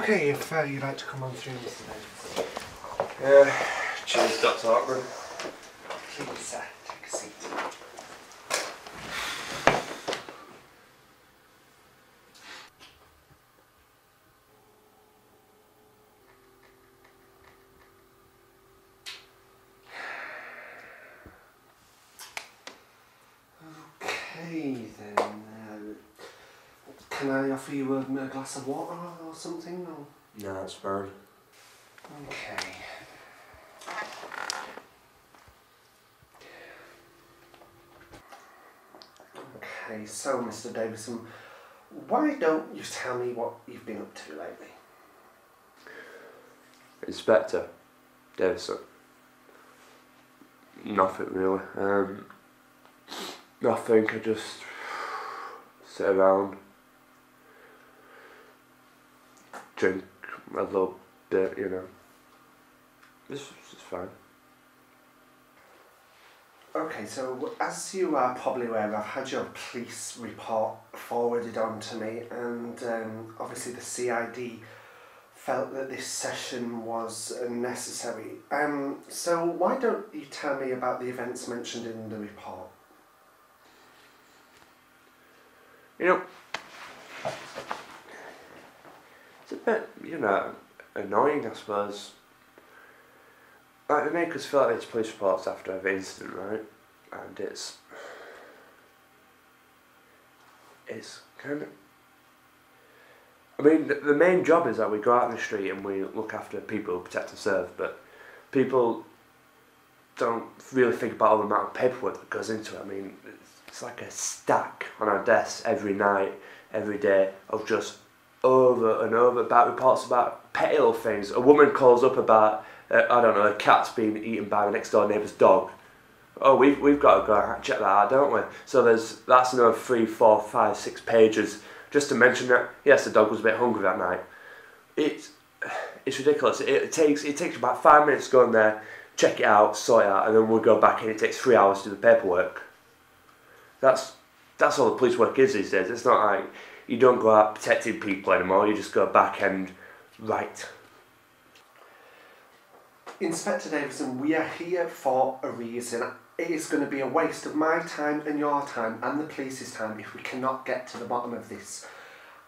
okay if you'd like to come on through, Mr. Davis. Cheers, Dr. Hartman. Please, take a seat. Okay then, can I offer you a glass of water or something? Or? No, that's fine. Okay. Okay, so Mr. Davison, why don't you tell me what you've been up to lately? Inspector Davison. Nothing really. Nothing. I just sit around, drink a little bit, you know. It's fine. Okay, so as you are probably aware, I've had your police report forwarded on to me, and obviously the CID felt that this session was necessary. So why don't you tell me about the events mentioned in the report? You know, it's a bit, you know, annoying, I suppose. Like, they make us fill out these police reports after every incident, right? And it's kind of... I mean, the main job is that we go out in the street and we look after people who protect and serve, but people don't really think about all the amount of paperwork that goes into it. I mean, it's like a stack on our desks every night, every day, of just over and over about reports about petty little things. A woman calls up about, I don't know, a cat's being eaten by the next door neighbour's dog. Oh, we've got to go and check that out, don't we? So that's another 3, 4, 5, 6 pages just to mention that yes, the dog was a bit hungry that night. It's ridiculous. It takes about 5 minutes to go in there, check it out, sort it out, and then we'll go back in. It takes 3 hours to do the paperwork. That's all the police work is these days. It's not like you don't go out protecting people anymore. You just go back and write. Inspector Davison, we are here for a reason. It is going to be a waste of my time and your time and the police's time if we cannot get to the bottom of this.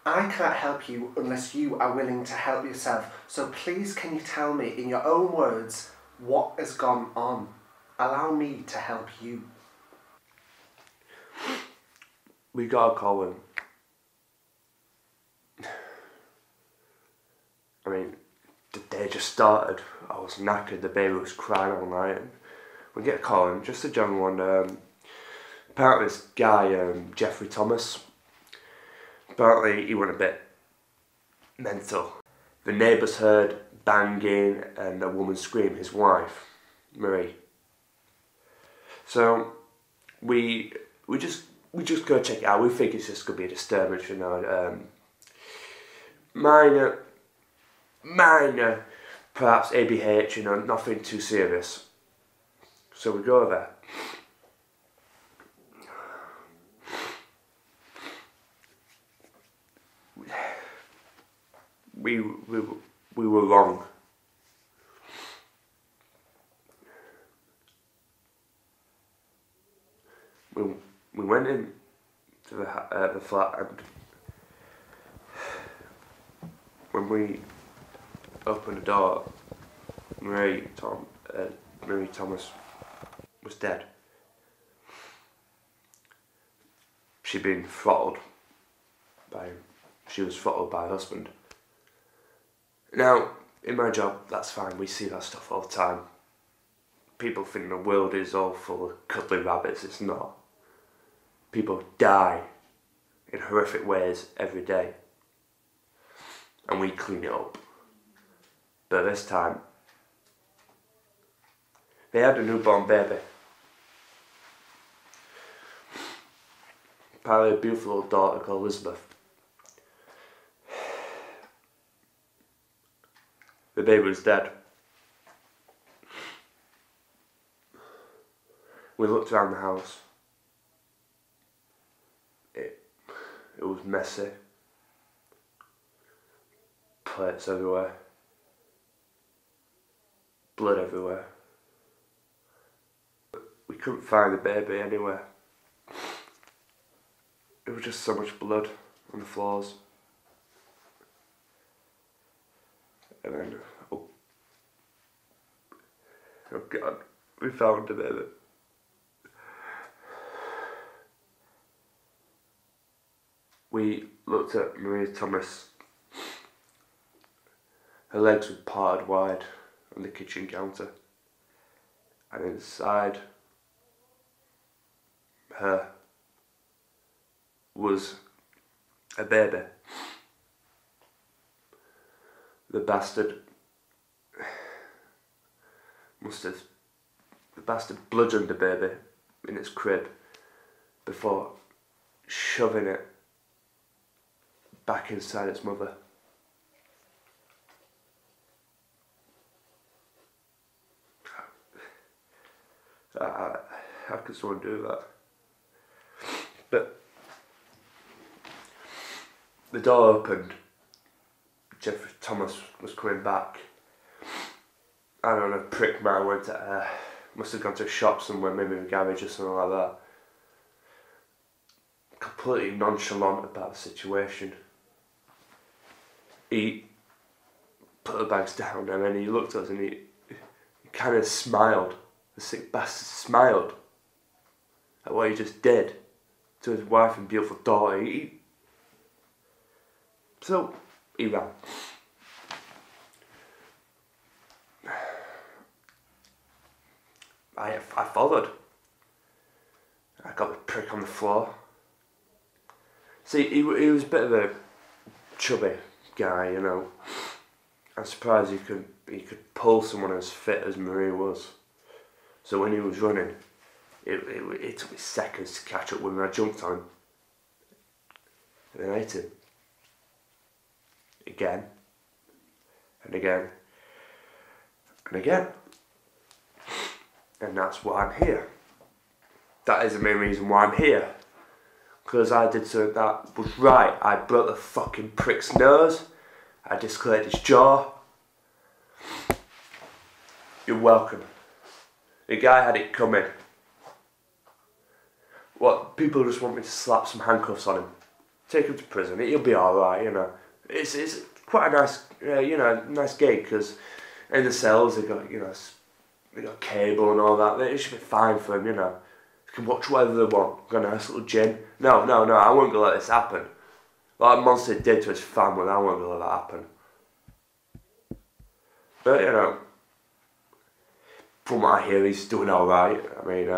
I can't help you unless you are willing to help yourself. So please, can you tell me in your own words what has gone on? Allow me to help you. We got a call in. I mean, the day just started. I was knackered, the baby was crying all night. And we get a call in, just a general one. Apparently this guy, Jeffrey Thomas, apparently he went a bit mental. The neighbours heard banging and a woman scream, his wife, Marie. So we just go check it out. We think it's just going to be a disturbance, you know. Minor, perhaps ABH, you know, nothing too serious. So we go there. We were wrong. We went in to the flat, and when we opened the door, Marie Thomas was dead. She'd been throttled by him. She was throttled by her husband. Now, in my job, that's fine. We see that stuff all the time. People think the world is all full of cuddly rabbits. It's not. People die in horrific ways every day. And we clean it up. But this time, they had a newborn baby. Apparently a beautiful little daughter called Elizabeth. The baby was dead. We looked around the house. It was messy. plates everywhere. Blood everywhere. We couldn't find the baby anywhere. There was just so much blood on the floors. And then, oh God, we found the baby. We looked at Maria Thomas. Her legs were parted wide on the kitchen counter, and inside her was a baby. The bastard bludgeoned the baby in its crib before shoving it back inside its mother. How could someone do that? But the door opened. Jeffrey Thomas was coming back. I don't know, prick man must have gone to a shop somewhere, maybe a garage or something like that. Completely nonchalant about the situation. He put the bags down and then he looked at us and he kind of smiled. The sick bastard smiled at what he just did to his wife and beautiful daughter. So he ran. I followed. I got the prick on the floor. See, he was a bit of a chubby guy, you know. I'm surprised he could pull someone as fit as Marie was. So when he was running, it took me seconds to catch up with him. I jumped on him. And then I hit him. Again. And again. And again. And that's why I'm here. That is the main reason why I'm here. Because I did something that was right. I broke the fucking prick's nose. I dislocated his jaw. You're welcome. The guy had it coming. What, people just want me to slap some handcuffs on him. Take him to prison, he'll be alright, you know. It's quite a nice, nice gig, because in the cells they got, they got cable and all that. It should be fine for him, you know. They can watch whatever they want. Got a nice little gin. No, I won't go let this happen. Like Monster did to his family, I won't go let that happen. But, you know, from what I hear, he's doing alright. I mean,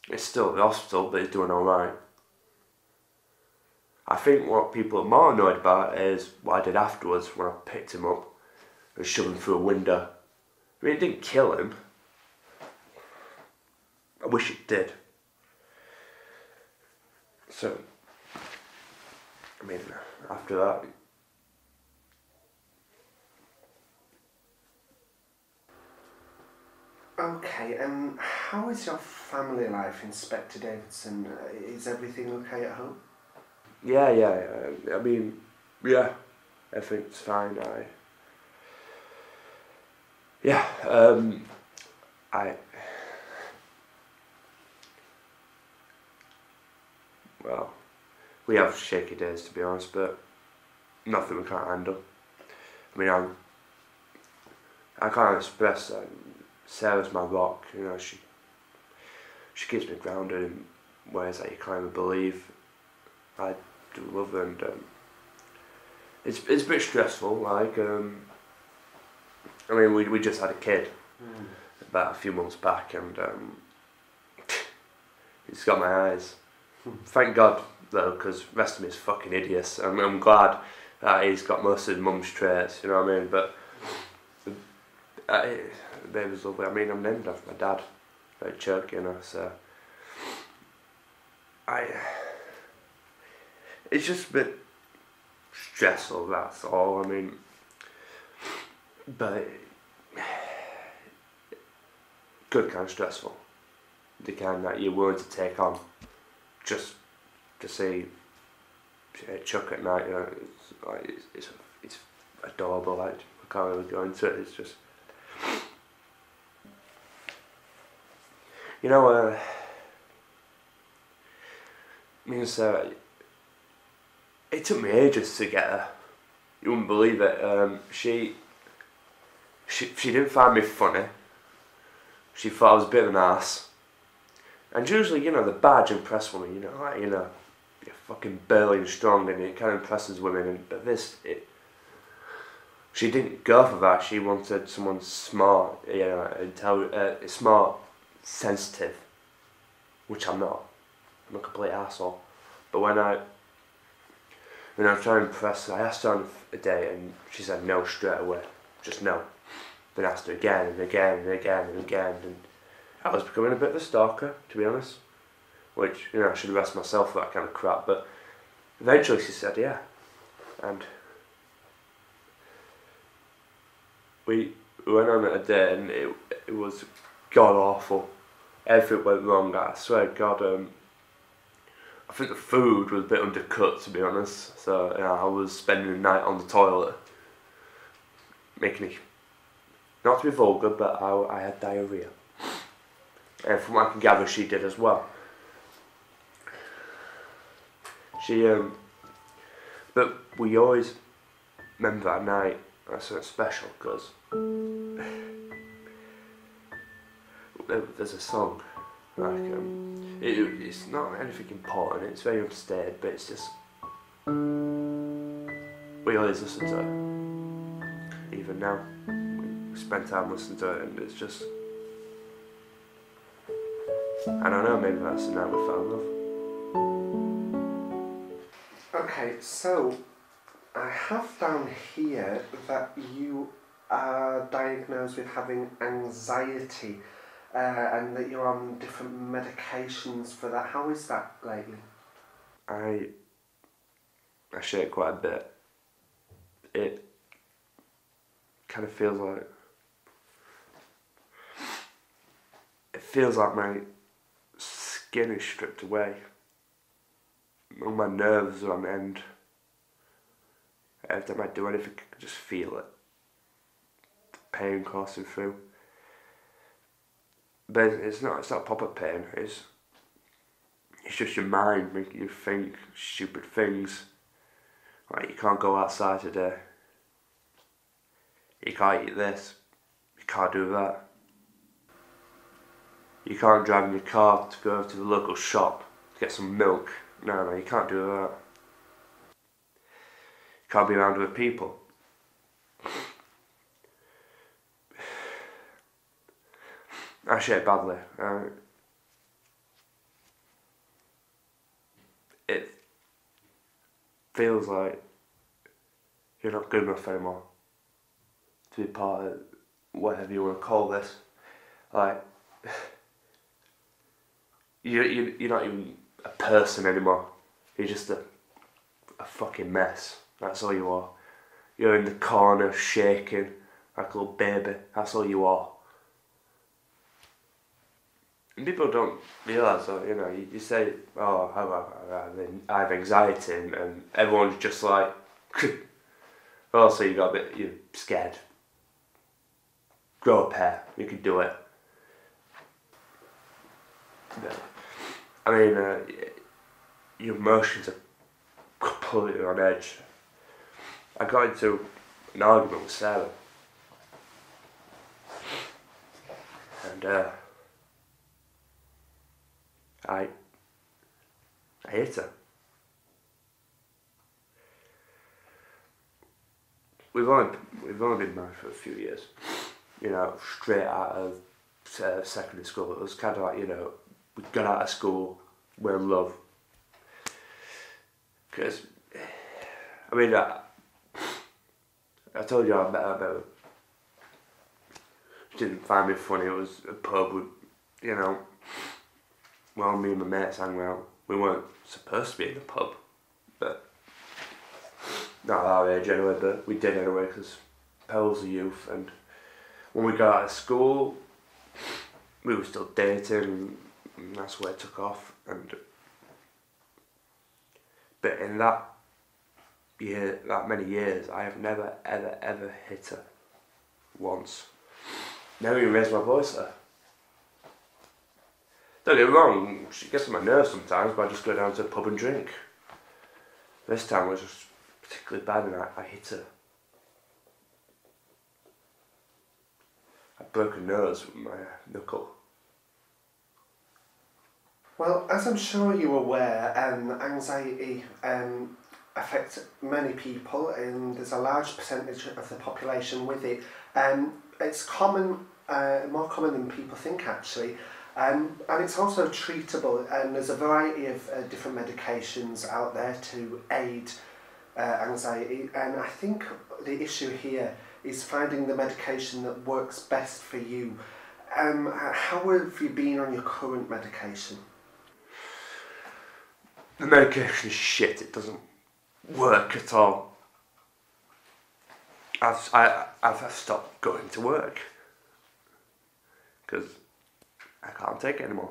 it's still at the hospital, but he's doing alright. I think what people are more annoyed about is what I did afterwards when I picked him up and shoved him through a window. I mean, it didn't kill him. I wish it did. So, I mean, after that... Okay, how is your family life, Inspector Davidson? Is everything okay at home? Yeah, I mean, yeah, everything's fine. Well, we have shaky days, to be honest, but nothing we can't handle. I mean, I can't express that. Sarah's my rock, you know. She keeps me grounded in ways that you can't even believe. I do love her, and it's a bit stressful. Like, I mean, we just had a kid about a few months back, and he's got my eyes. Thank God though, because the rest of me is fucking hideous. I'm glad that he's got most of his mum's traits. You know what I mean? But the baby's lovely. I mean, I'm named after my dad, Chuck. You know, so it's just a bit stressful, that's all. I mean, but good kind of stressful. The kind that you're willing to take on just to see Chuck at night. You know, it's adorable. Like, I can't really go into it. It's just, you know, me and Sarah, it took me ages to get her. You wouldn't believe it. She didn't find me funny. She thought I was a bit of an ass. And usually, you know, the badge impress women, you know, like, you know, you're fucking burly and strong and it kind of impresses women. But she didn't go for that. She wanted someone smart, you know, smart, sensitive, which I'm not. I'm a complete asshole. But when I was trying to impress her, I asked her on a date and she said no straight away. Just no. Then asked her again and again and again and again, and I was becoming a bit of a stalker, to be honest. Which, you know, I should arrest myself for that kind of crap, but eventually she said yeah. And we went on a date and it was god awful. Everything went wrong, I swear to God. I think the food was a bit undercut, to be honest. So, you know, I was spending the night on the toilet, making me, not to be vulgar, but I had diarrhoea. And from what I can gather, she did as well. But we always remember that night as something special, because there's a song, like, it's not anything important, it's very understated, but it's just, we always listen to it. Even now, we spend time listening to it, and it's just, I don't know, maybe that's the night we fell in love. Okay, so I have down here that you are diagnosed with having anxiety, and that you're on different medications for that. How is that lately? I shake quite a bit. It kind of feels like my skin is stripped away. All my nerves are on end. Every time I do anything, I can just feel it. The pain coursing through. But it's not proper pain. It's just your mind making you think stupid things. Like, you can't go outside today. You can't eat this. You can't do that. You can't drive in your car to go to the local shop to get some milk. No, you can't do that. You can't be around other people. I shake badly. It feels like you're not good enough anymore to be part of whatever you want to call this. Like, you're not even a person anymore. You're just a fucking mess. That's all you are. You're in the corner shaking like a little baby. That's all you are. And people don't realise that, you know, you say, oh, I have anxiety, and everyone's just like, oh, so you're scared. Grow a pair, you can do it. But, I mean, your emotions are completely on edge. I got into an argument with Sarah. And, I hate her. We've only been married for a few years, you know, straight out of secondary school. It was kind of like, you know, we got out of school, we're in love. Because, I mean, I told you I met her. She didn't find me funny. It was a pub with, you know, well, me and my mates hang out. We weren't supposed to be in the pub, but not our age anyway, but we did anyway, because perils of youth. And when we got out of school, we were still dating, and that's where it took off. But in that that many years, I have never, ever, ever hit her. Once. Never even raised my voice at her. Don't get me wrong, she gets on my nerves sometimes, but I just go down to the pub and drink. This time was just particularly bad and I hit her. I broke her nose with my knuckle. Well, as I'm sure you're aware, anxiety affects many people, and there's a large percentage of the population with it. It's common, more common than people think actually, and it's also treatable, and there's a variety of different medications out there to aid anxiety, and I think the issue here is finding the medication that works best for you. How have you been on your current medication? The medication is shit, it doesn't work at all. I've stopped going to work because I can't take it anymore.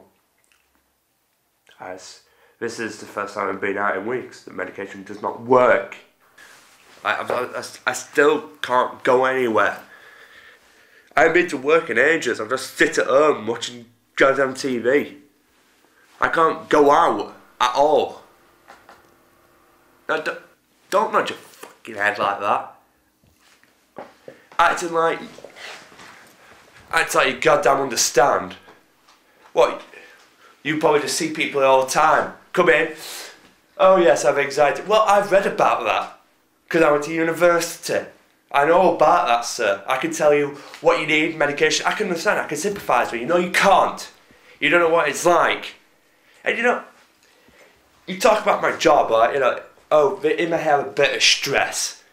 This is the first time I've been out in weeks. The medication does not work. I still can't go anywhere. I haven't been to work in ages. I just sit at home watching goddamn TV. I can't go out at all. Now, don't nod your fucking head like that. Acting like you goddamn understand. What? You probably just see people all the time. Come in. Oh yes, I have anxiety. Well, I've read about that. Because I went to university. I know about that, sir. I can tell you what you need, medication. I can understand, I can sympathise with you. No, you can't. You don't know what it's like. And you know, you talk about my job, like, you know, oh, it may have a bit of stress.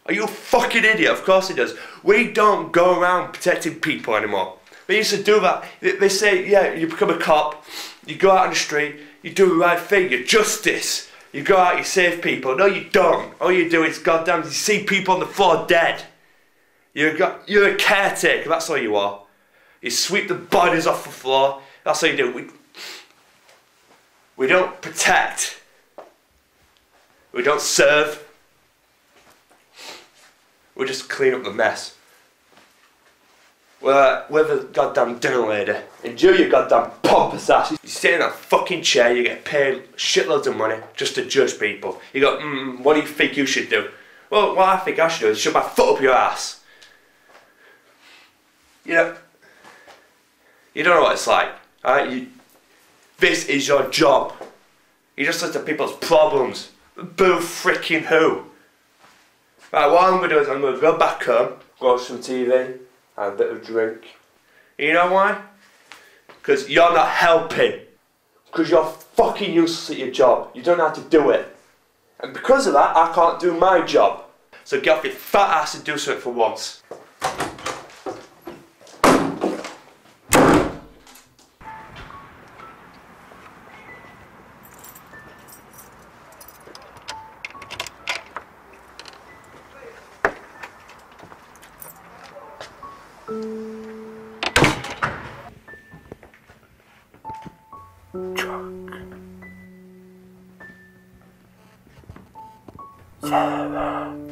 Are you a fucking idiot? Of course it does. We don't go around protecting people anymore. They used to do that. They say, yeah, you become a cop, you go out on the street, you do the right thing, you're justice. You go out, you save people. No, you don't. All you do is, goddamn, you see people on the floor dead. You're a caretaker, that's all you are. You sweep the bodies off the floor, that's all you do. We don't protect. We don't serve. We just clean up the mess. We're the goddamn dinner lady. Enjoy your goddamn pompous ass. You sit in that fucking chair, you get paid shitloads of money just to judge people. You go, what do you think you should do? Well, what I think I should do is shove my foot up your ass. You know, you don't know what it's like, alright? This is your job. You just listen to people's problems. Boo freaking who? Right, what I'm going to do is I'm going to go back home, watch some TV, have a bit of drink. You know why? Because you're not helping. Because you're fucking useless at your job. You don't know how to do it. And because of that, I can't do my job. So get off your fat ass and do something for once. Sarah.